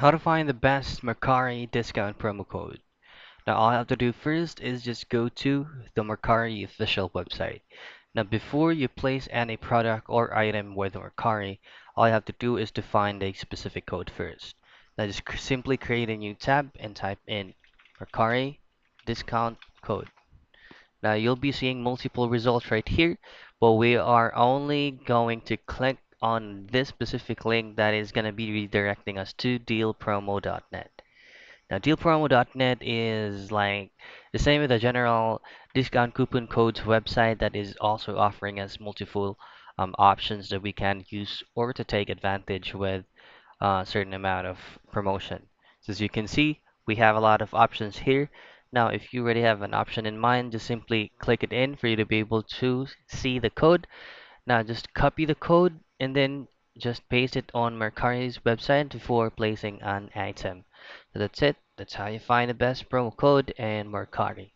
How to find the best Mercari discount promo code. Now all I have to do first is just go to the Mercari official website. Now before you place any product or item with Mercari, all you have to do is to find a specific code first. Now just simply create a new tab and type in Mercari discount code. Now you'll be seeing multiple results right here, but we are only going to click on this specific link that is going to be redirecting us to dealpromo.net. Now, dealpromo.net is like the same with the general discount coupon codes website that is also offering us multiple options that we can use or to take advantage with a certain amount of promotion. So as you can see, we have a lot of options here. Now, if you already have an option in mind, just simply click it in for you to be able to see the code. Now, just copy the code and then just paste it on Mercari's website before placing an item. So that's it. That's how you find the best promo code in Mercari.